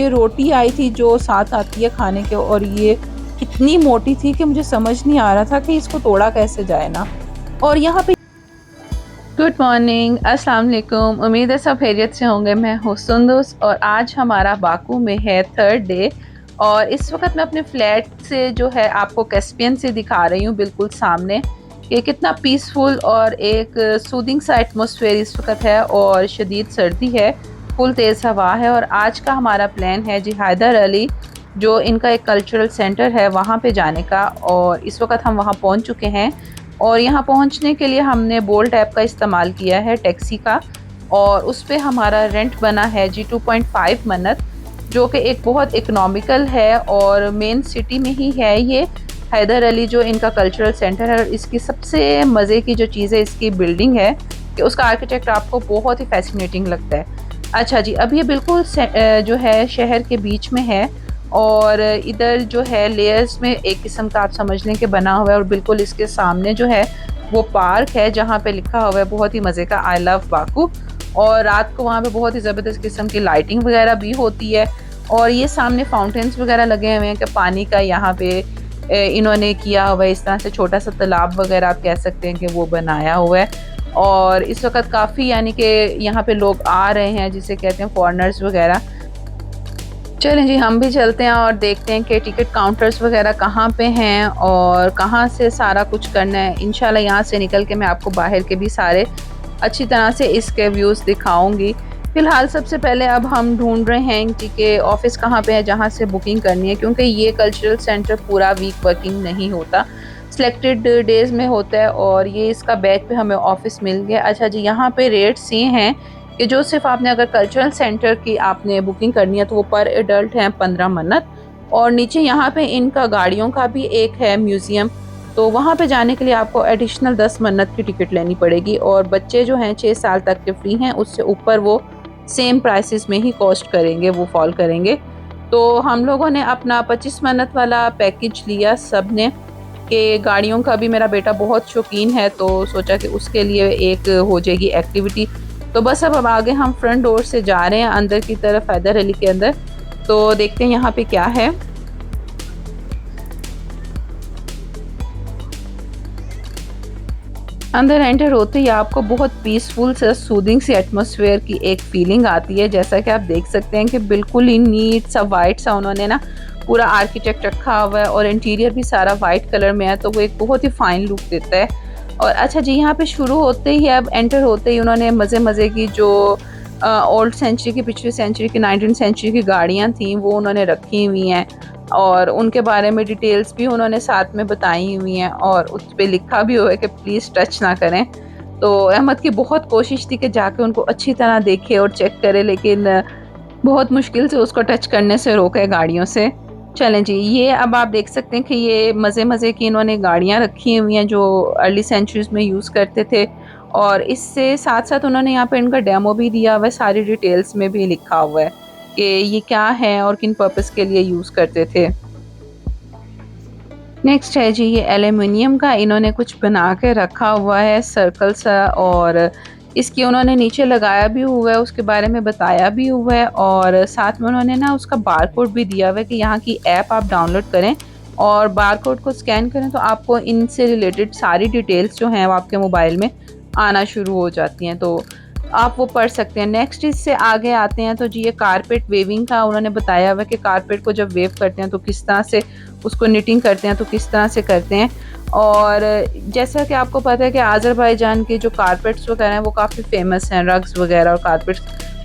ये रोटी आई थी जो साथ आती है खाने के, और ये इतनी मोटी थी कि मुझे समझ नहीं आ रहा था कि इसको तोड़ा कैसे जाए ना। और यहाँ पे गुड मॉर्निंग, अस्सलाम वालेकुम। उम्मीद है सब खैरियत से होंगे। मैं हूँ सुंदुस और आज हमारा बाकू में है थर्ड डे। और इस वक्त मैं अपने फ्लैट से जो है आपको कैस्पियन से दिखा रही हूँ बिल्कुल सामने कि कितना पीसफुल और एक सूदिंग सा एटमॉस्फेयर इस वक्त है। और शदीद सर्दी है, फुल तेज़ हवा है। और आज का हमारा प्लान है जी हैदर अली, जो इनका एक कल्चरल सेंटर है, वहाँ पे जाने का। और इस वक्त हम वहाँ पहुँच चुके हैं और यहाँ पहुँचने के लिए हमने बोल्ट ऐप का इस्तेमाल किया है, टैक्सी का। और उस पर हमारा रेंट बना है जी 2.5 मन्नत, जो कि एक बहुत इकनॉमिकल है और मेन सिटी में ही है ये हैदर अली जो इनका कल्चरल सेंटर है। और इसकी सबसे मज़े की जो चीज़ है इसकी बिल्डिंग है कि उसका आर्किटेक्ट आपको बहुत ही फैसिनेटिंग लगता है। अच्छा जी, अब ये बिल्कुल जो है शहर के बीच में है और इधर जो है लेयर्स में एक किस्म का आप समझ लें कि बना हुआ है। और बिल्कुल इसके सामने जो है वो पार्क है जहाँ पे लिखा हुआ है बहुत ही मज़े का आई लव बाकू। और रात को वहाँ पे बहुत ही ज़बरदस्त किस्म की लाइटिंग वगैरह भी होती है। और ये सामने फाउंटेन्स वगैरह लगे हुए हैं कि पानी का यहाँ पे इन्होंने किया हुआ है, इस तरह से छोटा सा तालाब वगैरह आप कह सकते हैं कि वो बनाया हुआ है। और इस वक्त काफ़ी यानी कि यहाँ पे लोग आ रहे हैं जिसे कहते हैं फॉरेनर्स वगैरह। चलें जी, हम भी चलते हैं और देखते हैं कि टिकट काउंटर्स वगैरह कहाँ पे हैं और कहाँ से सारा कुछ करना है। इंशाल्लाह यहाँ से निकल के मैं आपको बाहर के भी सारे अच्छी तरह से इसके व्यूज़ दिखाऊंगी। फ़िलहाल सबसे पहले अब हम ढूंढ रहे हैं कि ऑफ़िस कहाँ पे है जहाँ से बुकिंग करनी है, क्योंकि ये कल्चरल सेंटर पूरा वीक वर्किंग नहीं होता, सिलेक्टेड डेज़ में होता है। और ये इसका बैक पे हमें ऑफ़िस मिल गया। अच्छा जी, यहाँ पे रेट्स ये हैं कि जो सिर्फ आपने अगर कल्चरल सेंटर की आपने बुकिंग करनी है तो वो पर एडल्ट हैं 15 मन्नत। और नीचे यहाँ पे इनका गाड़ियों का भी एक है म्यूज़ियम, तो वहाँ पे जाने के लिए आपको एडिशनल 10 मन्नत की टिकट लेनी पड़ेगी। और बच्चे जो हैं 6 साल तक के फ्री हैं, उससे ऊपर वो सेम प्राइसेस में ही कॉस्ट करेंगे, वो फॉल करेंगे। तो हम लोगों ने अपना 25 मन्नत वाला पैकेज लिया सब ने, कि गाड़ियों का भी मेरा बेटा बहुत शौकीन है, तो सोचा कि उसके लिए एक हो जाएगी एक्टिविटी। तो बस अब आगे हम फ्रंट डोर से जा रहे हैं अंदर की तरफ हैदर अली के अंदर। तो देखते हैं यहाँ पे क्या है। अंदर एंटर होते ही आपको बहुत पीसफुल से सूदिंग सी एटमॉस्फेयर की एक फीलिंग आती है। जैसा कि आप देख सकते हैं कि बिल्कुल ही नीट सा वाइट सा उन्होंने ना पूरा आर्किटेक्ट रखा हुआ है और इंटीरियर भी सारा वाइट कलर में है, तो वो एक बहुत ही फाइन लुक देता है। और अच्छा जी, यहाँ पे शुरू होते ही अब एंटर होते ही उन्होंने मज़े की जो ओल्ड सेंचुरी की, पिछली सेंचुरी की, 19th सेंचुरी की गाड़ियाँ थी वो उन्होंने रखी हुई हैं। और उनके बारे में डिटेल्स भी उन्होंने साथ में बताई हुई हैं और उस पर लिखा भी हुआ है कि प्लीज़ टच ना करें। तो अहमद की बहुत कोशिश थी कि जाके उनको अच्छी तरह देखे और चेक करे, लेकिन बहुत मुश्किल से उसको टच करने से रोके गाड़ियों से। चलें जी, ये अब आप देख सकते हैं कि ये मज़े की इन्होंने गाड़ियाँ रखी हुई हैं जो अर्ली सेंचुरीज़ में यूज़ करते थे। और इससे साथ साथ उन्होंने यहाँ पे इनका डेमो भी दिया हुआ है, सारी डिटेल्स में भी लिखा हुआ है कि ये क्या है और किन पर्पस के लिए यूज़ करते थे। नेक्स्ट है जी, ये एल्युमिनियम का इन्होंने कुछ बना के रखा हुआ है सर्कल सा, और इसकी उन्होंने नीचे लगाया भी हुआ है, उसके बारे में बताया भी हुआ है। और साथ में उन्होंने ना उसका बारकोड भी दिया हुआ है कि यहाँ की ऐप आप डाउनलोड करें और बारकोड को स्कैन करें तो आपको इनसे रिलेटेड सारी डिटेल्स जो हैं वो आपके मोबाइल में आना शुरू हो जाती हैं, तो आप वो पढ़ सकते हैं। नेक्स्ट इससे आगे आते हैं तो जी, ये कारपेट वेविंग का उन्होंने बताया हुआ है कि कारपेट को जब वेव करते हैं तो किस तरह से उसको निटिंग करते हैं, तो किस तरह से करते हैं। और जैसा कि आपको पता है कि आज़रबाईजान के जो कारपेट्स वगैरह हैं वो काफ़ी फेमस हैं, रग्स वगैरह और कारपेट्स,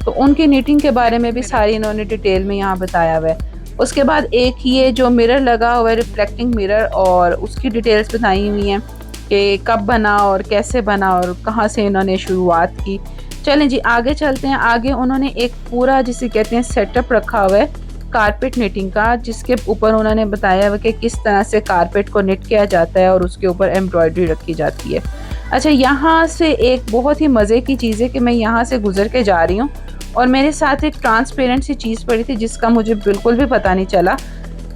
तो उनकी निटिंग के बारे में भी सारी इन्होंने डिटेल में यहाँ बताया हुआ है। उसके बाद एक ये जो मिरर लगा हुआ है, रिफ्लेक्टिंग मिरर, और उसकी डिटेल्स बताई हुई हैं कि कब बना और कैसे बना और कहाँ से इन्होंने शुरुआत की। चलें जी, आगे चलते हैं। आगे उन्होंने एक पूरा जिसे कहते हैं सेटअप रखा हुआ है कारपेट निटिंग का, जिसके ऊपर उन्होंने बताया हुआ कि किस तरह से कारपेट को निट किया जाता है और उसके ऊपर एम्ब्रॉयडरी रखी जाती है। अच्छा, यहाँ से एक बहुत ही मज़े की चीज़ है कि मैं यहाँ से गुजर के जा रही हूँ और मेरे साथ एक ट्रांसपेरेंट सी चीज़ पड़ी थी जिसका मुझे बिल्कुल भी पता नहीं चला।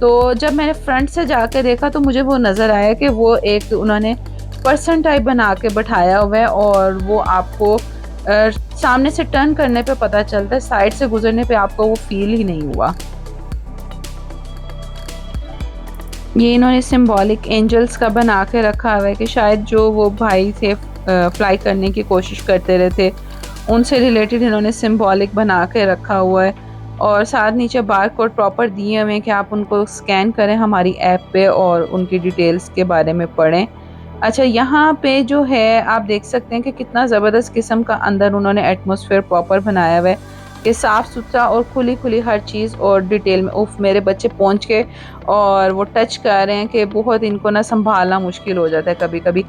तो जब मैंने फ्रंट से जाकर देखा तो मुझे वो नज़र आया कि वो एक उन्होंने पर्सन टाइप बना के बैठाया हुआ है और वो आपको सामने से टर्न करने पे पता चलता है, साइड से गुजरने पे आपको वो फील ही नहीं हुआ। ये इन्होंने सिंबॉलिक एंजल्स का बना के रखा हुआ है कि शायद जो वो भाई थे फ्लाई करने की कोशिश करते रहते, उनसे रिलेटेड इन्होंने सिंबॉलिक बना के रखा हुआ है। और साथ नीचे बार कोड प्रॉपर दिए हुए हैं कि आप उनको स्कैन करें हमारी ऐप पे और उनकी डिटेल्स के बारे में पढ़ें। अच्छा, यहाँ पे जो है आप देख सकते हैं कि कितना ज़बरदस्त किस्म का अंदर उन्होंने एटमॉस्फेयर प्रॉपर बनाया हुआ है कि साफ़ सुथरा और खुली खुली हर चीज़ और डिटेल में। उफ, मेरे बच्चे पहुँच के और वो टच कर रहे हैं कि बहुत इनको ना संभालना मुश्किल हो जाता है कभी कभी।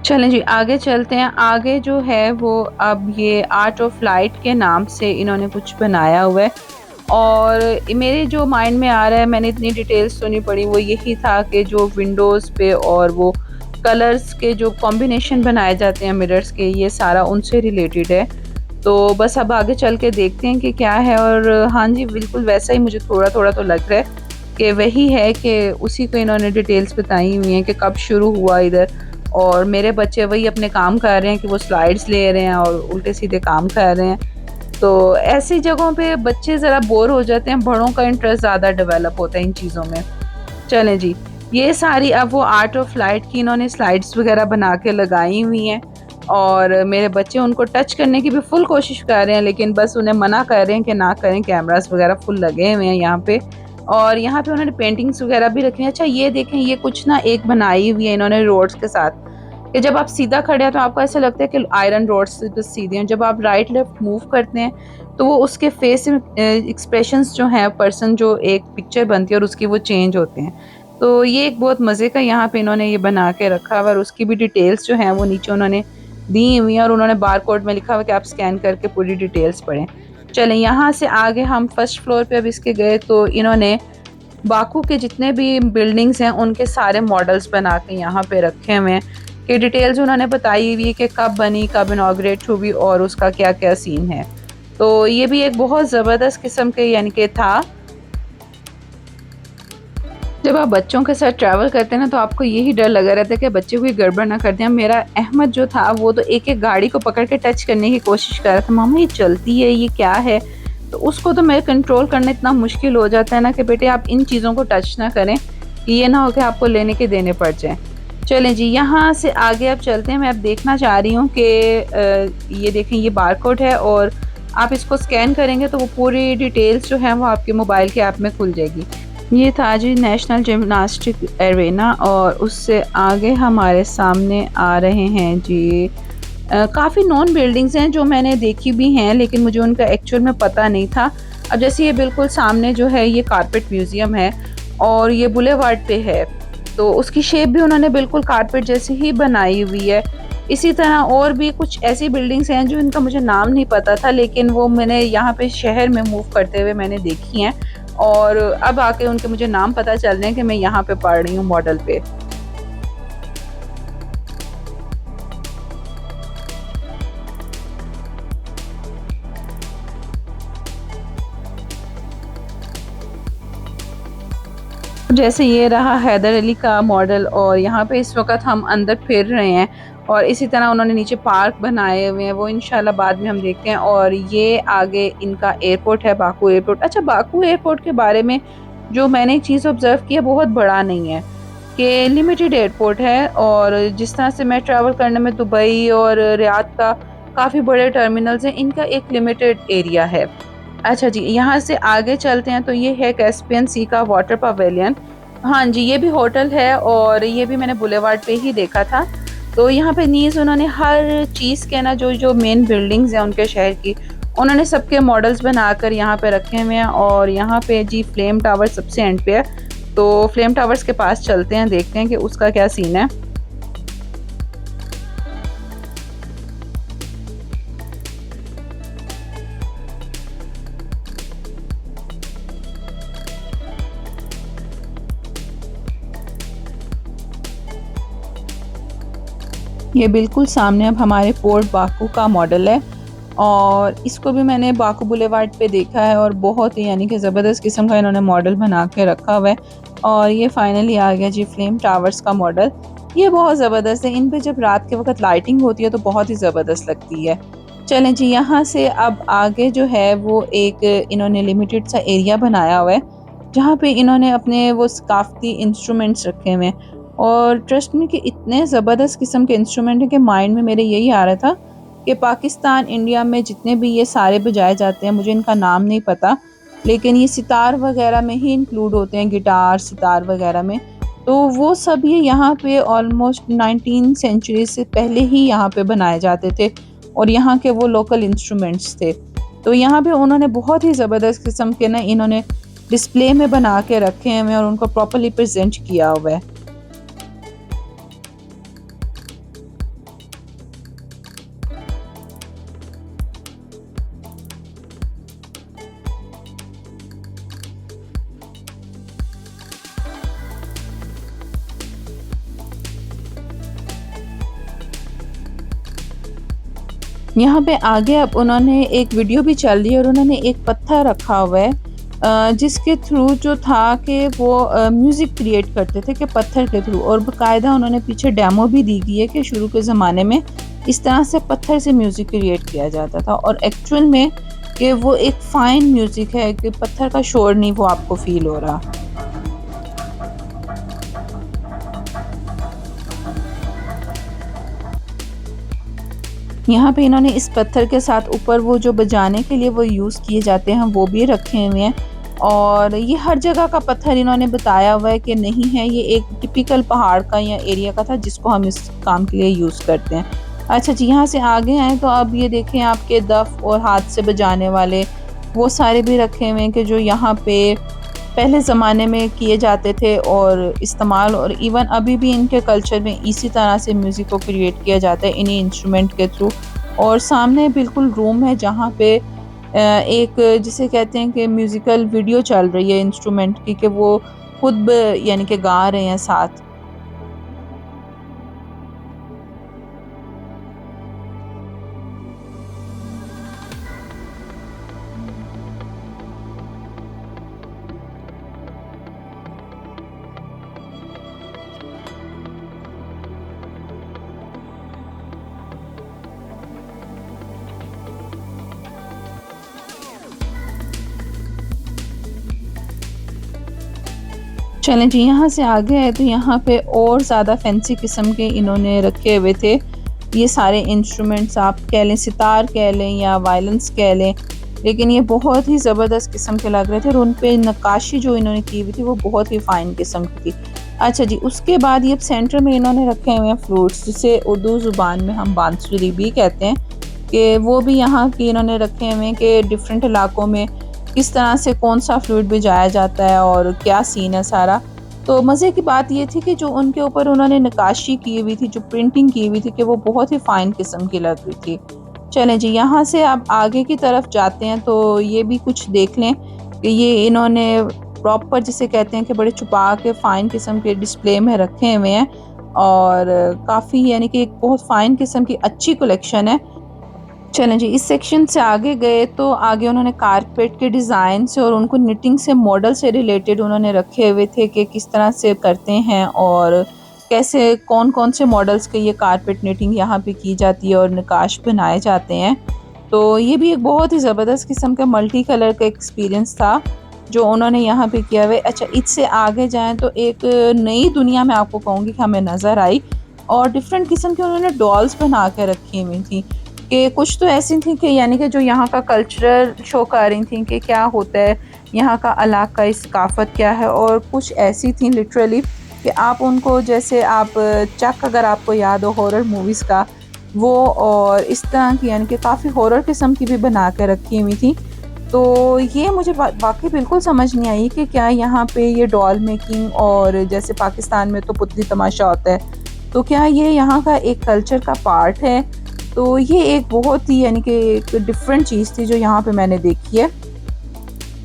चलें जी, आगे चलते हैं। आगे जो है वो अब ये आर्ट ऑफ लाइट के नाम से इन्होंने कुछ बनाया हुआ है। और मेरे जो माइंड में आ रहा है, मैंने इतनी डिटेल्स तो नहीं पढ़ी, वो यही था कि जो विंडोज़ पे और वो कलर्स के जो कॉम्बिनेशन बनाए जाते हैं मिरर्स के, ये सारा उनसे रिलेटेड है। तो बस अब आगे चल के देखते हैं कि क्या है। और हाँ जी, बिल्कुल वैसा ही मुझे थोड़ा थोड़ा तो लग रहा है कि वही है, कि उसी को इन्होंने डिटेल्स बताई हुई हैं कि कब शुरू हुआ इधर। और मेरे बच्चे वही अपने काम कर रहे हैं कि वो स्लाइड्स ले रहे हैं और उल्टे सीधे काम कर रहे हैं। तो ऐसी जगहों पे बच्चे ज़रा बोर हो जाते हैं, बड़ों का इंटरेस्ट ज़्यादा डेवलप होता है इन चीज़ों में। चलें जी, ये सारी अब वो आर्ट ऑफ लाइट की इन्होंने स्लाइड्स वगैरह बना के लगाई हुई हैं। और मेरे बच्चे उनको टच करने की भी फुल कोशिश कर रहे हैं, लेकिन बस उन्हें मना कर रहे हैं कि ना करें, कैमरास वगैरह फुल लगे हुए हैं यहाँ पे। और यहाँ पे उन्होंने पेंटिंग्स वगैरह भी रखी हैं। अच्छा, ये देखें, ये कुछ ना एक बनाई हुई है इन्होंने रोड्स के साथ, कि जब आप सीधा खड़े हैं तो आपको ऐसा लगता है कि आयरन रोड्स सीधे हैं। जब आप राइट लेफ्ट मूव करते हैं तो वो उसके फेस एक्सप्रेशंस जो हैं, पर्सन जो एक पिक्चर बनती है और उसकी वो चेंज होते हैं। तो ये एक बहुत मज़े का यहाँ पे इन्होंने ये बना के रखा हुआ है। और उसकी भी डिटेल्स जो हैं वो नीचे उन्होंने दी हुई हैं और उन्होंने बार कोड में लिखा हुआ है कि आप स्कैन करके पूरी डिटेल्स पढ़ें। चलें, यहाँ से आगे हम फर्स्ट फ्लोर पे अब इसके गए तो इन्होंने बाकू के जितने भी बिल्डिंग्स हैं उनके सारे मॉडल्स बना के यहाँ पे रखे हुए हैं, कि डिटेल्स उन्होंने बताई हुई है कि कब बनी, कब इनाग्रेट हुई और उसका क्या क्या सीन है। तो ये भी एक बहुत ज़बरदस्त किस्म के यानी कि था। जब आप बच्चों के साथ ट्रैवल करते हैं ना, तो आपको यही डर लगा रहता है कि बच्चे कोई गड़बड़ ना कर दें। मेरा अहमद जो था वो तो एक एक गाड़ी को पकड़ के टच करने की कोशिश कर रहा था, मामा ये चलती है, ये क्या है। तो उसको तो मैं कंट्रोल करना इतना मुश्किल हो जाता है ना कि बेटे आप इन चीज़ों को टच ना करें, कि ये ना हो कि आपको लेने के देने पड़ जाए। चलें जी, यहाँ से आगे अब चलते हैं। मैं अब देखना चाह रही हूँ कि ये देखें, ये बारकोड है और आप इसको स्कैन करेंगे तो वो पूरी डिटेल्स जो हैं वो आपके मोबाइल के ऐप में खुल जाएगी। ये था जी नेशनल जिम्नास्टिक एरेना। और उससे आगे हमारे सामने आ रहे हैं जी काफ़ी नॉन बिल्डिंग्स हैं जो मैंने देखी भी हैं, लेकिन मुझे उनका एक्चुअल में पता नहीं था। अब जैसे ये बिल्कुल सामने जो है ये कारपेट म्यूज़ियम है और ये बुलेवार्ड पे है, तो उसकी शेप भी उन्होंने बिल्कुल कारपेट जैसी ही बनाई हुई है। इसी तरह और भी कुछ ऐसी बिल्डिंग्स हैं जो इनका मुझे नाम नहीं पता था, लेकिन वो मैंने यहाँ पे शहर में मूव करते हुए मैंने देखी हैं। और अब आके उनके मुझे नाम पता चल रहे हैं कि मैं यहाँ पे पढ़ रही हूँ मॉडल पे। जैसे ये रहा हैदर अली का मॉडल और यहाँ पे इस वक्त हम अंदर फिर रहे हैं। और इसी तरह उन्होंने नीचे पार्क बनाए हुए हैं, वो इंशाल्लाह बाद में हम देखते हैं। और ये आगे इनका एयरपोर्ट है, बाकू एयरपोर्ट। अच्छा, बाकू एयरपोर्ट के बारे में जो मैंने एक चीज़ ऑब्ज़र्व की है, बहुत बड़ा नहीं है, कि लिमिटेड एयरपोर्ट है। और जिस तरह से मैं ट्रैवल करने में दुबई और रियाद का काफ़ी बड़े टर्मिनल्स हैं, इनका एक लिमिटेड एरिया है। अच्छा जी, यहाँ से आगे चलते हैं तो ये है कैस्पियन सी का वाटर पवेलियन। हाँ जी, ये भी होटल है और ये भी मैंने बुलेवार्ड पे ही देखा था। तो यहाँ पे नीज उन्होंने हर चीज़ के ना जो जो मेन बिल्डिंग्स हैं उनके शहर की, उन्होंने सबके मॉडल्स बनाकर यहाँ पे रखे हुए हैं। और यहाँ पे जी फ्लेम टावर सबसे एंड पे है, तो फ्लेम टावर्स के पास चलते हैं, देखते हैं कि उसका क्या सीन है। ये बिल्कुल सामने अब हमारे पोर्ट बाकू का मॉडल है और इसको भी मैंने बाकू बुलेवार्ड पे देखा है और बहुत ही यानी कि ज़बरदस्त किस्म का इन्होंने मॉडल बना के रखा हुआ है। और ये फाइनली आ गया जी फ्लेम टावर्स का मॉडल। ये बहुत ज़बरदस्त है, इन पे जब रात के वक्त लाइटिंग होती है तो बहुत ही ज़बरदस्त लगती है। चलें जी, यहाँ से अब आगे जो है वो एक इन्होंने लिमिटेड सा एरिया बनाया हुआ है जहाँ पे इन्होंने अपने वो सकाफ़ती इंस्ट्रूमेंट्स रखे हुए हैं। और ट्रस्ट मी कि इतने ज़बरदस्त किस्म के इंस्ट्रूमेंट हैं कि माइंड में मेरे यही आ रहा था कि पाकिस्तान, इंडिया में जितने भी ये सारे बजाए जाते हैं, मुझे इनका नाम नहीं पता, लेकिन ये सितार वगैरह में ही इंक्लूड होते हैं, गिटार, सितार वगैरह में। तो वो सब ये यहाँ पे ऑलमोस्ट 19 सेंचुरी से पहले ही यहाँ पे बनाए जाते थे और यहाँ के वो लोकल इंस्ट्रूमेंट्स थे। तो यहाँ पे उन्होंने बहुत ही ज़बरदस्त किस्म के ना इन्होंने डिस्प्ले में बना के रखे हैं और उनको प्रॉपर्ली प्रेजेंट किया हुआ है। यहाँ पे आगे अब उन्होंने एक वीडियो भी चल रही है और उन्होंने एक पत्थर रखा हुआ है जिसके थ्रू जो था कि वो म्यूज़िक क्रिएट करते थे कि पत्थर के थ्रू, और बाकायदा उन्होंने पीछे डेमो भी दी गई है कि शुरू के ज़माने में इस तरह से पत्थर से म्यूज़िक क्रिएट किया जाता था और एक्चुअल में कि वो एक फ़ाइन म्यूज़िक है कि पत्थर का शोर नहीं वो आपको फ़ील हो रहा। यहाँ पे इन्होंने इस पत्थर के साथ ऊपर वो जो बजाने के लिए वो यूज़ किए जाते हैं वो भी रखे हुए हैं और ये हर जगह का पत्थर इन्होंने बताया हुआ है कि नहीं है, ये एक टिपिकल पहाड़ का या एरिया का था जिसको हम इस काम के लिए यूज़ करते हैं। अच्छा जी, यहाँ से आगे आएँ तो अब ये देखें आपके दफ और हाथ से बजाने वाले वो सारे भी रखे हुए हैं कि जो यहाँ पे पहले ज़माने में किए जाते थे और इस्तेमाल, और इवन अभी भी इनके कल्चर में इसी तरह से म्यूज़िक को क्रिएट किया जाता है इन्हीं इंस्ट्रूमेंट के थ्रू। और सामने बिल्कुल रूम है जहाँ पे एक जिसे कहते हैं कि म्यूज़िकल वीडियो चल रही है इंस्ट्रूमेंट की कि वो खुद यानी कि गा रहे हैं साथ। चलें जी, यहाँ से आगे आए तो यहाँ पे और ज़्यादा फैंसी किस्म के इन्होंने रखे हुए थे। ये सारे इंस्ट्रूमेंट्स आप कह लें, सितार कह लें या वायलिन्स कह लें, लेकिन ये बहुत ही ज़बरदस्त किस्म के लग रहे थे और उन पे नक्काशी जो इन्होंने की हुई थी वो बहुत ही फ़ाइन किस्म की थी। अच्छा जी, उसके बाद ये सेंटर में इन्होंने रखे हुए हैं फ्लूट्स, जिसे उर्दू ज़ुबान में हम बांसुरी भी कहते हैं, कि वो भी यहाँ के इन्होंने रखे हुए हैं कि डिफरेंट इलाकों में किस तरह से कौन-सा फ्लूट बजाया जाता है और क्या सीन है सारा। तो मज़े की बात ये थी कि जो उनके ऊपर उन्होंने नक्काशी की हुई थी, जो प्रिंटिंग की हुई थी कि वो बहुत ही फ़ाइन किस्म की लग रही थी। चलें जी, यहाँ से अब आगे की तरफ जाते हैं तो ये भी कुछ देख लें कि ये इन्होंने प्रॉपर जिसे कहते हैं कि बड़े छुपा के फ़ाइन किस्म के डिस्प्ले में रखे हुए हैं और काफ़ी यानी कि एक बहुत फ़ाइन किस्म की अच्छी कलेक्शन है। चलें जी, इस सेक्शन से आगे गए तो आगे उन्होंने कारपेट के डिज़ाइन से और उनको निटिंग से मॉडल से रिलेटेड उन्होंने रखे हुए थे कि किस तरह से करते हैं और कैसे कौन-कौन से मॉडल्स के ये कारपेट निटिंग यहाँ पे की जाती है और नक्काश बनाए जाते हैं। तो ये भी एक बहुत ही ज़बरदस्त किस्म का मल्टी कलर का एक्सपीरियंस था जो उन्होंने यहाँ पे किया हुआ है। अच्छा, इससे आगे जाएँ तो एक नई दुनिया मैं आपको कहूँगी कि हमें नज़र आई और डिफरेंट किस्म की उन्होंने डॉल्स बना के रखी हुई थी कि कुछ तो ऐसी थी कि यानी कि जो यहाँ का कल्चरल शो कर रही थी कि क्या होता है, यहाँ का इलाक़ाई सकाफ़त क्या है, और कुछ ऐसी थी लिटरली कि आप उनको जैसे आप चक अगर आपको याद हो हॉरर मूवीज़ का वो, और इस तरह की यानी कि काफ़ी हॉरर किस्म की भी बना के रखी हुई थी। तो ये मुझे वाक़ई बिल्कुल समझ नहीं आई कि क्या यहाँ पे ये डॉल मेकिंग और जैसे पाकिस्तान में तो पुतली तमाशा होता है, तो क्या ये यहाँ का एक कल्चर का पार्ट है? तो ये एक बहुत ही यानी कि एक डिफरेंट चीज़ थी जो यहाँ पे मैंने देखी है।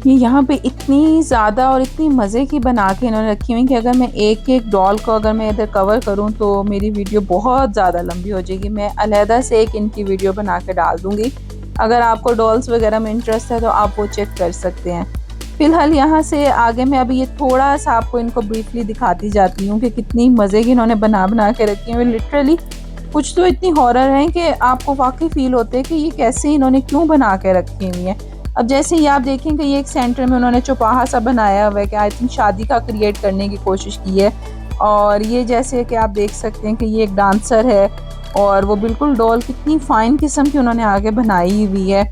ये यहाँ पे इतनी ज़्यादा और इतनी मज़े की बना के इन्होंने रखी हुई कि अगर मैं एक-एक डॉल को अगर मैं इधर कवर करूँ तो मेरी वीडियो बहुत ज़्यादा लंबी हो जाएगी। मैं अलहदा से एक इनकी वीडियो बना के डाल दूँगी। अगर आपको डॉल्स वगैरह में इंटरेस्ट है तो आप वो चेक कर सकते हैं। फ़िलहाल यहाँ से आगे मैं अभी ये थोड़ा-सा आपको इनको ब्रीफली दिखाती जाती हूँ कि कितनी मज़े की इन्होंने बना-बना के रखी हुई। लिटरली कुछ तो इतनी हॉरर हैं कि आपको वाक़ई फ़ील होते है कि ये कैसे इन्होंने क्यों बना के रखी हुई हैं। अब जैसे ही आप देखें कि ये एक सेंटर में उन्होंने चौपाहा सा बनाया हुआ है कि आई थिंक शादी का क्रिएट करने की कोशिश की है। और ये जैसे कि आप देख सकते हैं कि ये एक डांसर है और वो बिल्कुल डॉल कितनी फ़ाइन किस्म की उन्होंने आगे बनाई हुई है।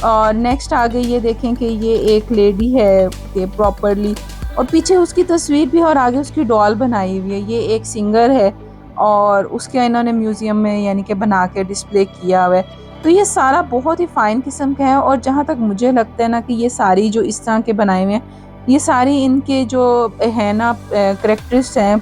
और नेक्स्ट आगे ये देखें कि ये एक लेडी है कि प्रॉपरली, और पीछे उसकी तस्वीर भी है और आगे उसकी डॉल बनाई हुई है। ये एक सिंगर है और उसके इन्होंने म्यूज़ियम में यानी कि बना के डिस्प्ले किया हुआ है। तो ये सारा बहुत ही फ़ाइन किस्म का है और जहाँ तक मुझे लगता है ना कि ये सारी जो इस तरह के बनाए हुए हैं, ये सारी इनके जो है ना करैक्टर्स हैं,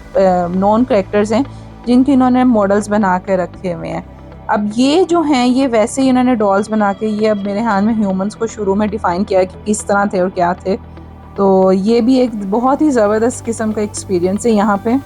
नॉन करैक्टर्स हैं, जिनके इन्होंने मॉडल्स बना के रखे हुए हैं। अब ये जो हैं ये वैसे ही इन्होंने डॉल्स बना के ये अब मेरे ख़्याल में ह्यूमन्स को शुरू में डिफ़ाइन किया है कि किस तरह थे और क्या थे। तो ये भी एक बहुत ही ज़बरदस्त किस्म का एक्सपीरियंस है यहाँ पे।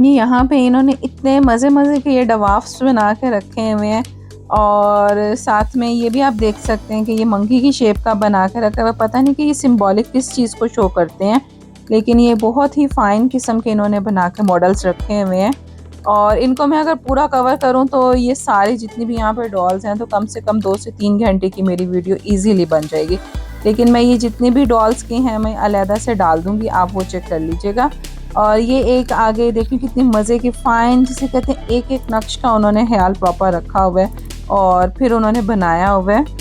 ये यहाँ पे इन्होंने इतने मज़े-मज़े के ये डवाफ्स बना के रखे हुए हैं और साथ में ये भी आप देख सकते हैं कि ये मंकी की शेप का बना के रखा हुआ है। पता नहीं कि ये सिंबॉलिक किस चीज़ को शो करते हैं, लेकिन ये बहुत ही फ़ाइन किस्म के इन्होंने बना के मॉडल्स रखे हुए हैं। और इनको मैं अगर पूरा कवर करूँ तो ये सारी जितनी भी यहाँ पे डॉल्स हैं तो कम से कम 2 से 3 घंटे की मेरी वीडियो ईज़िली बन जाएगी। लेकिन मैं ये जितनी भी डॉल्स की हैं मैं अलहदा से डाल दूँगी, आप वो चेक कर लीजिएगा। और ये एक आगे देखिए कितनी मज़े की फ़ाइन जिसे कहते हैं एक-एक नक्श का उन्होंने ख़्याल प्रॉपर रखा हुआ है और फिर उन्होंने बनाया हुआ है।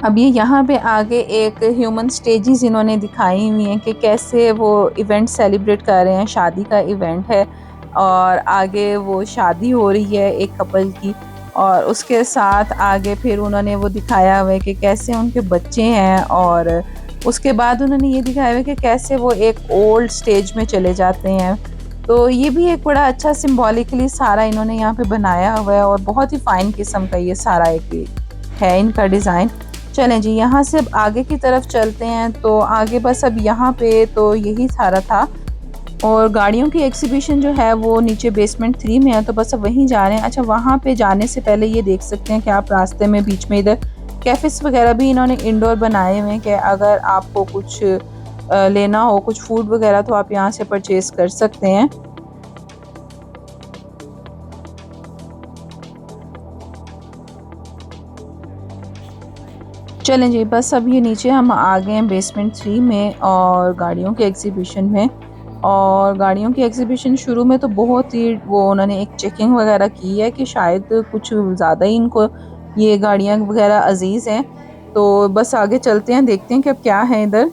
अब ये यहाँ पे आगे एक ह्यूमन स्टेजेस इन्होंने दिखाई हुई हैं कि कैसे वो इवेंट सेलिब्रेट कर रहे हैं, शादी का इवेंट है और आगे वो शादी हो रही है एक कपल की और उसके साथ आगे फिर उन्होंने वो दिखाया हुआ है कि कैसे उनके बच्चे हैं और उसके बाद उन्होंने ये दिखाया हुआ है कि कैसे वो एक ओल्ड स्टेज में चले जाते हैं। तो ये भी एक बड़ा अच्छा सिंबॉलिकली सारा इन्होंने यहाँ पे बनाया हुआ है और बहुत ही फ़ाइन किस्म का ये सारा एक है इनका डिज़ाइन। चलें जी, यहाँ से अब आगे की तरफ चलते हैं। तो आगे बस अब यहाँ पे तो यही सारा था और गाड़ियों की एग्जीबिशन जो है वो नीचे बेसमेंट 3 में है, तो बस अब वहीं जा रहे हैं। अच्छा, वहाँ पे जाने से पहले ये देख सकते हैं कि आप रास्ते में बीच में इधर कैफ़ेस वगैरह भी इन्होंने इंडोर बनाए हुए हैं कि अगर आपको कुछ लेना हो, कुछ फूड वगैरह, तो आप यहाँ से परचेज़ कर सकते हैं। चलें जी, बस अब ये नीचे हम आ गए हैं बेसमेंट 3 में और गाड़ियों के एग्ज़िबिशन में। और गाड़ियों की एग्ज़िबिशन शुरू में तो बहुत ही वो उन्होंने एक चेकिंग वगैरह की है कि शायद कुछ ज़्यादा ही इनको ये गाड़ियाँ वगैरह अज़ीज़ हैं। तो बस आगे चलते हैं, देखते हैं कि अब क्या है इधर।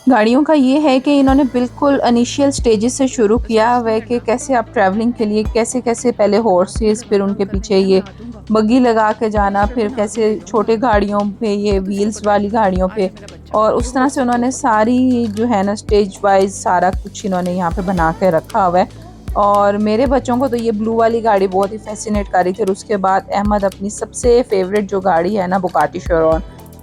गाड़ियों का ये है कि इन्होंने बिल्कुल इनिशियल स्टेजेस से शुरू किया हुआ है कि कैसे आप ट्रैवलिंग के लिए कैसे-कैसे पहले हॉर्सेस, फिर उनके पीछे ये बग्गी लगा के जाना, फिर कैसे छोटे गाड़ियों पे ये व्हील्स वाली गाड़ियों पे, और उस तरह से उन्होंने सारी जो है ना स्टेज वाइज़ सारा कुछ इन्होंने यहाँ पे बना के रखा हुआ है। और मेरे बच्चों को तो ये ब्लू वाली गाड़ी बहुत ही फ़ैसिनेट कर रही थी और उसके बाद अहमद अपनी सबसे फ़ेवरेट जो गाड़ी है ना बुगाटी चिरॉन,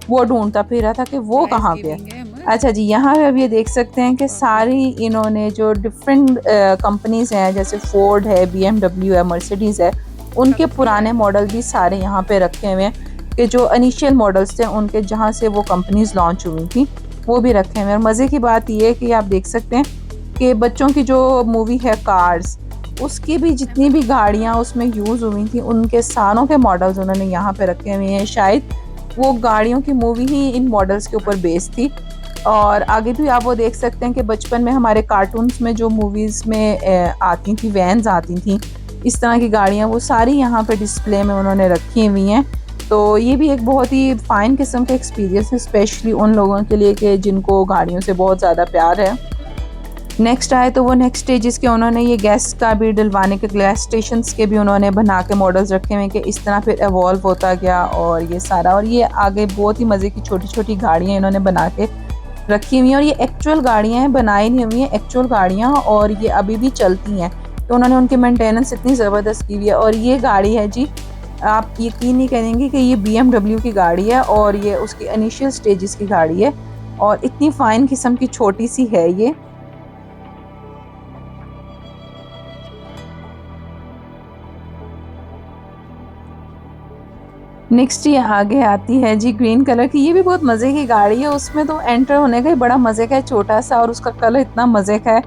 वो ढूँढता फिर रहा था कि वो कहाँ पे है। अच्छा जी, यहाँ पे अब ये देख सकते हैं कि सारी इन्होंने जो डिफरेंट कंपनीज़ हैं जैसे फोर्ड है, बीएमडब्ल्यू है, मर्सिडीज़ है, उनके पुराने मॉडल भी सारे यहाँ पे रखे हुए हैं कि जो इनिशियल मॉडल्स थे उनके जहाँ से वो कंपनीज़ लॉन्च हुई थी वो भी रखे हुए हैं। और मज़े की बात ये है कि आप देख सकते हैं कि बच्चों की जो मूवी है कार्स, उसकी भी जितनी भी गाड़ियाँ उसमें यूज़ हुई थी उनके सारों के मॉडल्स उन्होंने यहाँ पे रखे हुए हैं। शायद वो गाड़ियों की मूवी ही इन मॉडल्स के ऊपर बेस्ड थी। और आगे भी आप वो देख सकते हैं कि बचपन में हमारे कार्टून्स में जो मूवीज़ में आती थी, वैन्स आती थी, इस तरह की गाड़ियाँ वो सारी यहाँ पे डिस्प्ले में उन्होंने रखी हुई हैं। तो ये भी एक बहुत ही फ़ाइन किस्म का एक्सपीरियंस है, स्पेशली उन लोगों के लिए कि जिनको गाड़ियों से बहुत ज़्यादा प्यार है। नेक्स्ट आए तो वो नेक्स्ट स्टेजेस के उन्होंने ये गैस का भी डलवाने के, गैस स्टेशंस के भी उन्होंने बना के मॉडल्स रखे हुए हैं कि इस तरह फिर एवॉल्व होता गया और ये सारा। और ये आगे बहुत ही मज़े की छोटी-छोटी गाड़ियाँ इन्होंने बना के रखी हुई हैं और ये एक्चुअल गाड़ियाँ हैं, बनाई नहीं हुई हैं, एक्चुअल गाड़ियाँ, और ये अभी भी चलती हैं। तो उन्होंने उनकी मेंटेनेंस इतनी ज़बरदस्त की हुई है। और ये गाड़ी है जी, आप यकीन नहीं करेंगे कि ये बीएमडब्ल्यू की गाड़ी है और ये उसकी इनिशियल स्टेजेस की गाड़ी है और इतनी फ़ाइन किस्म की छोटी-सी है ये। नेक्स्ट ये आगे आती है जी ग्रीन कलर की, ये भी बहुत मज़े की गाड़ी है। उसमें तो एंटर होने का ही बड़ा मज़े का है, छोटा-सा, और उसका कलर इतना मज़े का है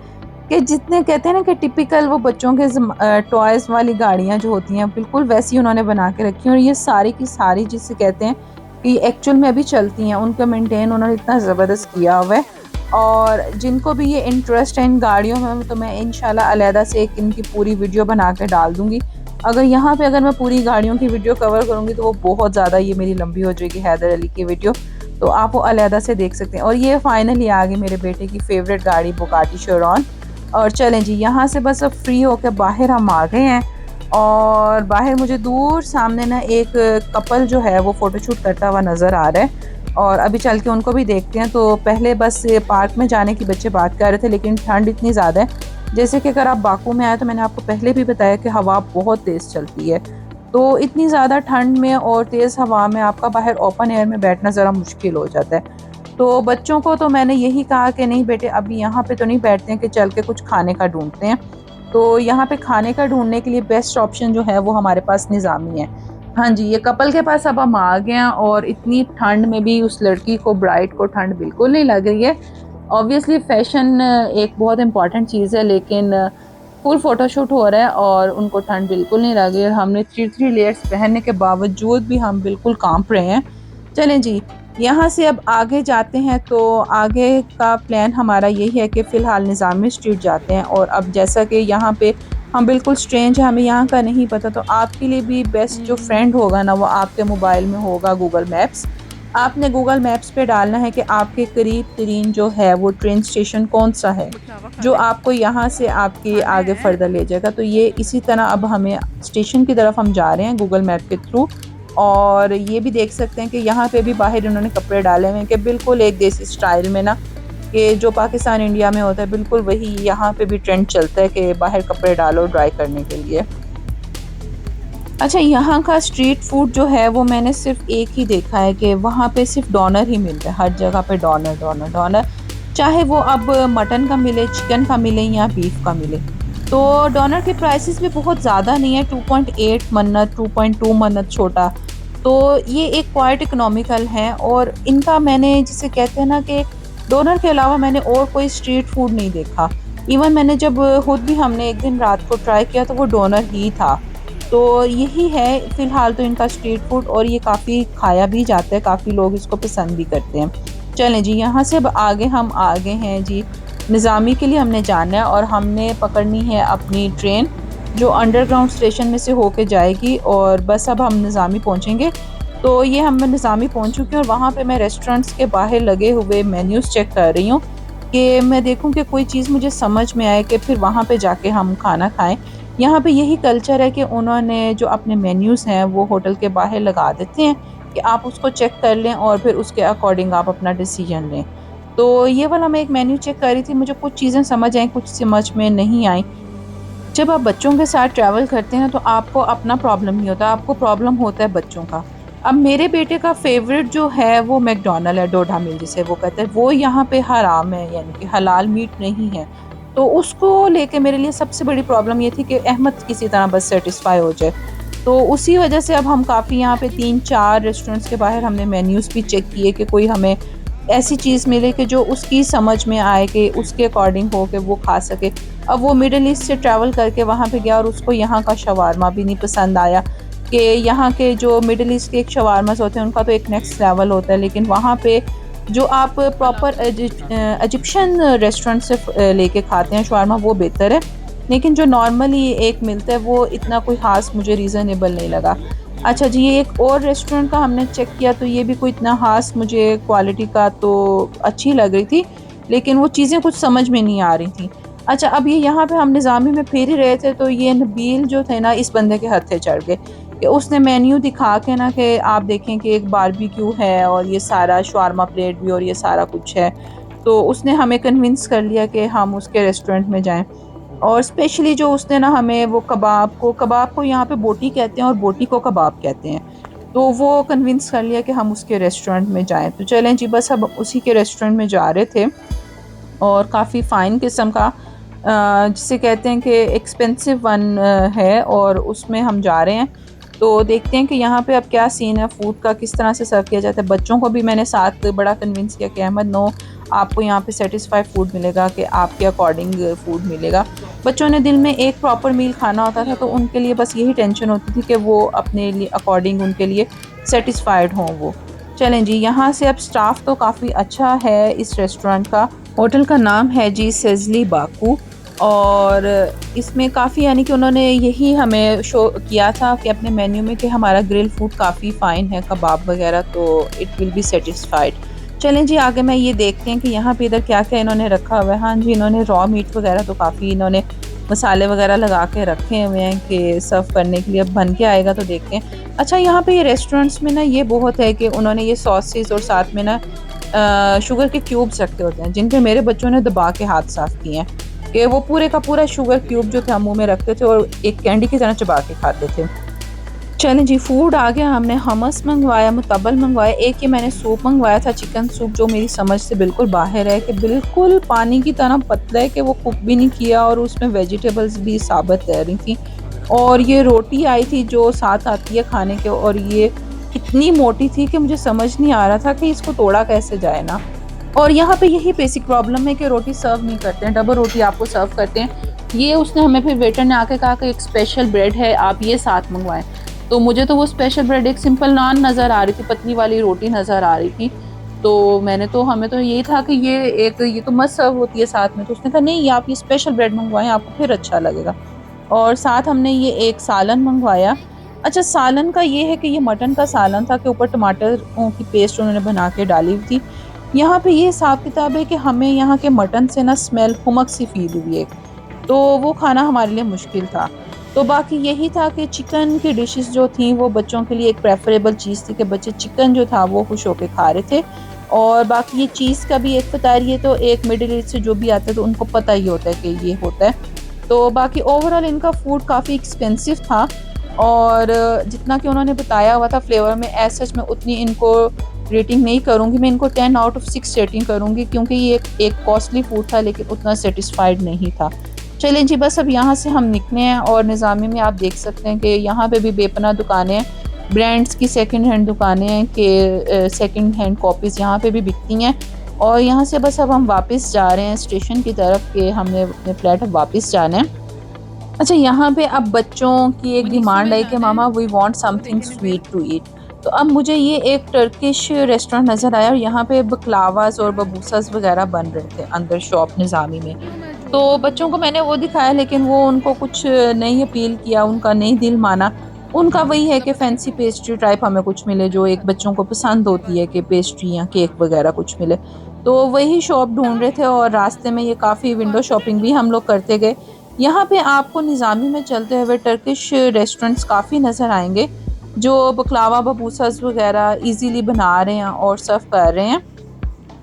कि जितने कहते हैं ना कि टिपिकल वो बच्चों के टॉयज़ वाली गाड़ियाँ जो होती हैं बिल्कुल वैसी उन्होंने बना के रखी हैं। और ये सारी की सारी जिसे कहते हैं कि एक्चुअल में अभी चलती हैं, उनका मेंटेन उन्होंने इतना ज़बरदस्त किया हुआ है। और जिनको भी ये इंटरेस्ट है इन गाड़ियों में तो मैं इंशाल्लाह अलहदा से एक इनकी पूरी वीडियो बना के डाल दूँगी। अगर यहाँ पे अगर मैं पूरी गाड़ियों की वीडियो कवर करूँगी तो वो बहुत ज़्यादा ये मेरी लंबी हो जाएगी, हैदर अली की वीडियो, तो आप वो अलहदा से देख सकते हैं। और ये फाइनली आ गई मेरे बेटे की फ़ेवरेट गाड़ी बुगाटी चिरॉन। और चलें जी, यहाँ से बस अब फ्री होकर बाहर हम आ गए हैं और बाहर मुझे दूर सामने ना एक कपल जो है वो फ़ोटोशूट करता हुआ नज़र आ रहा है और अभी चल के उनको भी देखते हैं। तो पहले बस पार्क में जाने की बच्चे बात कर रहे थे, लेकिन ठंड इतनी ज़्यादा है, जैसे कि अगर आप बाकू में आए तो मैंने आपको पहले भी बताया कि हवा बहुत तेज़ चलती है, तो इतनी ज़्यादा ठंड में और तेज़ हवा में आपका बाहर ओपन एयर में बैठना ज़रा मुश्किल हो जाता है। तो बच्चों को तो मैंने यही कहा कि नहीं बेटे अभी यहाँ पे तो नहीं बैठते हैं, कि चल के कुछ खाने का ढूंढते हैं। तो यहाँ पे खाने का ढूंढने के लिए बेस्ट ऑप्शन जो है वो हमारे पास निज़ामी है। हाँ जी, ये कपल के पास अब हम आ गए हैं और इतनी ठंड में भी उस लड़की को, ब्राइड को, ठंड बिल्कुल नहीं लग रही है। ऑब्वियसली फ़ैशन एक बहुत इम्पॉर्टेंट चीज़ है, लेकिन फुल फ़ोटोशूट हो रहा है और उनको ठंड बिल्कुल नहीं लग रही है। हमने 3 लेयर्स पहनने के बावजूद भी हम बिल्कुल काँप रहे हैं। चलें जी, यहाँ से अब आगे जाते हैं। तो आगे का प्लान हमारा यही है कि फ़िलहाल निज़ामी स्ट्रीट जाते हैं। और अब जैसा कि यहाँ पे हम बिल्कुल स्ट्रेंज हैं, हमें यहाँ का नहीं पता, तो आपके लिए भी बेस्ट जो फ्रेंड होगा ना वो आपके मोबाइल में होगा गूगल मैप्स। आपने गूगल मैप्स पे डालना है कि आपके करीब तरीन जो है वो ट्रेन स्टेशन कौन सा है जो आपको यहाँ से आपके आगे फर्दर ले जाएगा। तो ये इसी तरह अब हमें स्टेशन की तरफ हम जा रहे हैं गूगल मैप के थ्रू। और ये भी देख सकते हैं कि यहाँ पे भी बाहर इन्होंने कपड़े डाले हुए हैं कि बिल्कुल एक देसी स्टाइल में ना, कि जो पाकिस्तान इंडिया में होता है बिल्कुल वही यहाँ पे भी ट्रेंड चलता है कि बाहर कपड़े डालो ड्राई करने के लिए। अच्छा, यहाँ का स्ट्रीट फूड जो है वो मैंने सिर्फ एक ही देखा है कि वहाँ पे सिर्फ डोनर ही मिलता है, हर जगह पे डोनर डोनर डोनर, चाहे वो अब मटन का मिले, चिकन का मिले या बीफ का मिले। तो डोनर के प्राइसेस भी बहुत ज़्यादा नहीं है, 2.8 मन्नत, 2.2 मन्नत छोटा। तो ये एक क्वाइट इकोनॉमिकल है और इनका मैंने जिसे कहते हैं ना कि डोनर के अलावा मैंने और कोई स्ट्रीट फूड नहीं देखा। इवन मैंने जब खुद भी हमने एक दिन रात को ट्राई किया तो वो डोनर ही था। तो यही है फ़िलहाल तो इनका स्ट्रीट फूड, और ये काफ़ी खाया भी जाता है, काफ़ी लोग इसको पसंद भी करते हैं। चलें जी, यहाँ से अब आगे हम आ गए हैं जी, निज़ामी के लिए हमने जाना है और हमने पकड़नी है अपनी ट्रेन, जो अंडरग्राउंड स्टेशन में से होके जाएगी, और बस अब हम निज़ामी पहुँचेंगे। तो ये हम निज़ामी पहुँच चुके हैं और वहाँ पे मैं रेस्टोरेंट्स के बाहर लगे हुए मेन्यूज़ चेक कर रही हूँ कि मैं देखूँ कि कोई चीज़ मुझे समझ में आए कि फिर वहाँ पे जाके हम खाना खाएँ। यहाँ पे यही कल्चर है कि उन्होंने जो अपने मेन्यूज़ हैं वो होटल के बाहर लगा देते हैं कि आप उसको चेक कर लें और फिर उसके अकॉर्डिंग आप अपना डिसीजन लें। तो ये वाला मैं एक मेन्यू चेक कर रही थी, मुझे कुछ चीज़ें समझ आईं, कुछ समझ में नहीं आईं। जब आप बच्चों के साथ ट्रैवल करते हैं तो आपको अपना प्रॉब्लम नहीं होता, आपको प्रॉब्लम होता है बच्चों का। अब मेरे बेटे का फ़ेवरेट जो है वो मैकडॉनल्ड है, डोडा मील जिसे वो कहते हैं, वो यहाँ पे हराम है, यानी कि हलाल मीट नहीं है। तो उसको लेके मेरे लिए सबसे बड़ी प्रॉब्लम ये थी कि अहमद किसी तरह बस सैटिस्फाई हो जाए। तो उसी वजह से अब हम काफ़ी यहाँ पे 3-4 रेस्टोरेंट्स के बाहर हमने मेन्यूज़ भी चेक किए कि कोई हमें ऐसी चीज़ मिले कि जो उसकी समझ में आए, कि उसके अकॉर्डिंग हो कि वो खा सके। अब वो मिडल ईस्ट से ट्रैवल करके वहाँ पे गया और उसको यहाँ का शवारमा भी नहीं पसंद आया, कि यहाँ के जो मिडल ईस्ट के एक शवारमास होते हैं उनका तो एक नेक्स्ट लेवल होता है, लेकिन वहाँ पे जो आप प्रॉपर इजिप्शियन रेस्टोरेंट से लेके खाते हैं शवारमा, वो बेहतर है। लेकिन जो नॉर्मली एक मिलता है वो इतना कोई ख़ास मुझे रीज़नेबल नहीं लगा। अच्छा जी, ये एक और रेस्टोरेंट का हमने चेक किया तो ये भी कोई इतना ख़ास मुझे क्वालिटी का तो अच्छी लग रही थी, लेकिन वो चीज़ें कुछ समझ में नहीं आ रही थी। अच्छा, अब ये यहाँ पे हम निज़ामी में फिर ही रहे थे तो ये नबील जो थे ना, इस बंदे के हत्थे चढ़ गए कि उसने मेन्यू दिखा के ना कि आप देखें कि एक बारबेक्यू है और ये सारा शवारमा प्लेट भी और ये सारा कुछ है। तो उसने हमें कन्विंस कर लिया कि हम उसके रेस्टोरेंट में जाएँ। और स्पेशली जो उसने ना हमें वो कबाब को यहाँ पे बोटी कहते हैं और बोटी को कबाब कहते हैं। तो वो कन्विंस कर लिया कि हम उसके रेस्टोरेंट में जाएँ। तो चलें जी, बस अब उसी के रेस्टोरेंट में जा रहे थे, और काफ़ी फ़ाइन किस्म का जिसे कहते हैं कि एक्सपेंसिव वन है, और उसमें हम जा रहे हैं। तो देखते हैं कि यहाँ पे अब क्या सीन है फूड का, किस तरह से सर्व किया जाता है। बच्चों को भी मैंने साथ बड़ा कन्विंस किया कि अहमद नो, आपको यहाँ पे सैटिस्फाई फूड मिलेगा, कि आपके अकॉर्डिंग फूड मिलेगा। बच्चों ने दिल में एक प्रॉपर मील खाना होता था, तो उनके लिए बस यही टेंशन होती थी कि वो अपने लिए अकॉर्डिंग उनके लिए सैटिस्फाइड हों वो। चलें जी, यहाँ से अब स्टाफ तो काफ़ी अच्छा है इस रेस्टोरेंट का। होटल का नाम है जी सेज़ली बाकू, और इसमें काफ़ी, यानी कि उन्होंने यही हमें शो किया था कि अपने मेन्यू में कि हमारा ग्रिल फूड काफ़ी फ़ाइन है, कबाब वगैरह, तो इट विल बी सैटिस्फाइड। चलें जी, आगे मैं ये देखते हैं कि यहाँ पे इधर क्या-क्या इन्होंने रखा हुआ है। हाँ जी, इन्होंने रॉ मीट वगैरह तो काफ़ी इन्होंने मसाले वगैरह लगा के रखे हुए हैं कि सर्व करने के लिए। अब बन के आएगा तो देखते हैं। अच्छा, यहाँ पे ये रेस्टोरेंट्स में ना ये बहुत है कि उन्होंने ये सॉसेस और साथ में ना शुगर के क्यूब्स रखे होते हैं, जिन पे मेरे बच्चों ने दबा के हाथ साफ़ किए हैं, कि वो पूरे का पूरा शुगर क्यूब जो था मुँह में रखते थे और एक कैंडी की तरह चबा के खाते थे। चलें जी, फूड आ गया। हमने हमस मँगवाया, मुतब्बल मँगवाया, एक ये मैंने सूप मँगवाया था, चिकन सूप, जो मेरी समझ से बिल्कुल बाहर है, कि बिल्कुल पानी की तरह पतला है, कि वो कुक भी नहीं किया और उसमें वेजिटेबल्स भी साबित रह रही थी। और ये रोटी आई थी जो साथ आती है खाने के, और ये इतनी मोटी थी कि मुझे समझ नहीं आ रहा था कि इसको तोड़ा कैसे जाए ना। और यहाँ पे यही बेसिक प्रॉब्लम है कि रोटी सर्व नहीं करते हैं, डबल रोटी आपको सर्व करते हैं। ये उसने हमें, फिर वेटर ने आके कहा कि एक स्पेशल ब्रेड है, आप ये साथ मँगवाएँ। तो मुझे तो वो स्पेशल ब्रेड एक सिंपल नान नज़र आ रही थी, पतली वाली रोटी नज़र आ रही थी। तो हमें तो यही था कि ये तो मस्ट सर्व होती है साथ में। तो उसने कहा नहीं, आप ये स्पेशल ब्रेड मँगवाएँ, आपको फिर अच्छा लगेगा। और साथ हमने ये एक सालन मँगवाया। अच्छा, सालन का ये है कि ये मटन का सालन था, कि ऊपर टमाटरों की पेस्ट उन्होंने बना के डाली हुई थी। यहाँ पे ये हिसाब-किताब है कि हमें यहाँ के मटन से ना स्मेल हुमक सी फ़ील हुई एक, तो वो खाना हमारे लिए मुश्किल था। तो बाकी यही था कि चिकन की डिशेज़ जो थी वो बच्चों के लिए एक प्रेफ़रेबल चीज़ थी, कि बच्चे चिकन जो था वो खुश होके खा रहे थे। और बाकी ये चीज़ का भी एक पता, ये तो एक मिडल ईस्ट से जो भी आता है तो उनको पता ही होता है कि ये होता है। तो बाकी ओवरऑल इनका फूड काफ़ी एक्सपेंसिव था, और जितना कि उन्होंने बताया हुआ था फ्लेवर में, एज़ सच मैं उतनी इनको रेटिंग नहीं करूँगी। मैं इनको 10 आउट ऑफ 6 रेटिंग करूँगी, क्योंकि ये एक कॉस्टली फूड था, लेकिन उतना सैटिस्फाइड नहीं था। चलें जी, बस अब यहाँ से हम निकले हैं, और निज़ामी में आप देख सकते हैं कि यहाँ पे भी बेपनाह दुकानें हैं, ब्रांड्स की सेकंड हैंड दुकानें हैं, कि सेकंड हैंड कॉपीज़ यहाँ पे भी बिकती हैं। और यहाँ से बस अब हम वापस जा रहे हैं स्टेशन की तरफ, कि हमने अपने फ्लैट अब वापस जाना है। अच्छा, यहाँ पे अब बच्चों की एक when you see demand my है कि channel मामा वी वांट तो समथिंग देखने स्वीट मिलेगा। To eat. तो अब मुझे ये एक टर्किश रेस्टोरेंट नज़र आया और यहाँ पे बकलावाज़ और बबूसास वगैरह बन रहे थे अंदर शॉप निज़ामी में। क्यों मैं तो जोड़ती हूँ बच्चों ये को मैंने वो दिखाया लेकिन वो उनको कुछ नहीं अपील किया, उनका नहीं दिल माना। उनका वही है कि फैंसी पेस्ट्री टाइप हमें कुछ मिले जो एक बच्चों को पसंद होती है कि पेस्ट्री या केक वगैरह कुछ मिले। तो वही शॉप ढूँढ रहे थे और रास्ते में ये काफ़ी विंडो शॉपिंग भी हम लोग करते गए। यहाँ पे आपको निज़ामी में चलते हुए टर्किश रेस्टोरेंट्स काफ़ी नज़र आएँगे, जो बकलावा बपूसas वगैरह इज़िली बना रहे हैं और सर्व कर रहे हैं।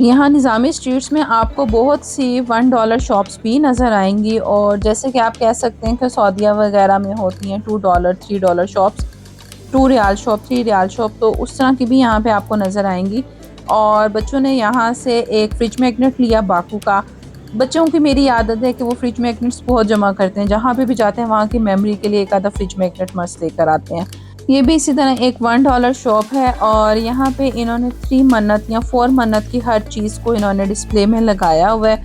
यहाँ निज़ामी स्ट्रीट्स में आपको बहुत सी $1 शॉप्स भी नज़र आएँगी और जैसे कि आप कह सकते हैं कि सऊदीया वगैरह में होती हैं $2 $3 shops, 2 riyal shop, 3 riyal shop, तो उस तरह की भी यहाँ पे आपको नज़र आएँगी। और बच्चों ने यहाँ से एक फ्रिज मैग्नेट लिया बाकू का। बच्चों की मेरी आदत है कि वो फ्रिज मैग्नेट्स बहुत जमा करते हैं, जहाँ पे भी जाते हैं वहाँ की मेमोरी के लिए एक आधा फ्रिज मैग्नेट मस्त लेकर आते हैं। ये भी इसी तरह एक $1 शॉप है और यहाँ पे इन्होंने 3 मन्नत या 4 मन्नत की हर चीज़ को इन्होंने डिस्प्ले में लगाया हुआ है।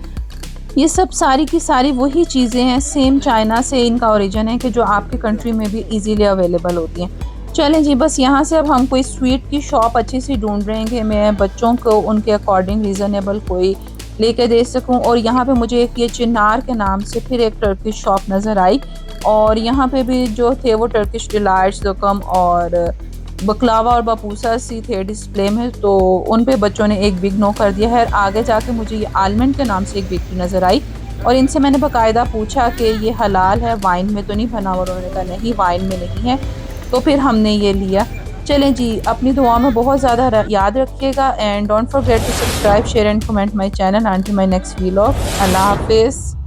ये सब सारी की सारी वही चीज़ें हैं, सेम चाइना से इनका ओरिजिन है कि जो आपकी कंट्री में भी इजीली अवेलेबल होती हैं। चलें जी, बस यहाँ से अब हम कोई स्वीट की शॉप अच्छी सी ढूंढ रहे हैं कि मैं बच्चों को उनके अकॉर्डिंग रीज़नेबल कोई लेके दे सकूं। और यहाँ पे मुझे एक ये चिन्नार के नाम से फिर एक टर्किश शॉप नज़र आई और यहाँ पे भी जो थे वो टर्किश डिलाइट्स, ज़ुकम और बकलावा और बापूसा सी थे डिस्प्ले में, तो उन पे बच्चों ने एक बिग नो कर दिया है। आगे जाके मुझे ये आलमंड के नाम से एक बेकरी नज़र आई और इनसे मैंने बाकायदा पूछा कि ये हलाल है, वाइन में तो नहीं बना हुआ? उन्होंने कहा नहीं, वाइन में नहीं है। तो फिर हमने ये लिया। चलें जी, अपनी दुआ में बहुत ज़्यादा याद रखिएगा and don't forget to subscribe, share and comment my channel. Until my next vlog, अल्लाह हाफिज़।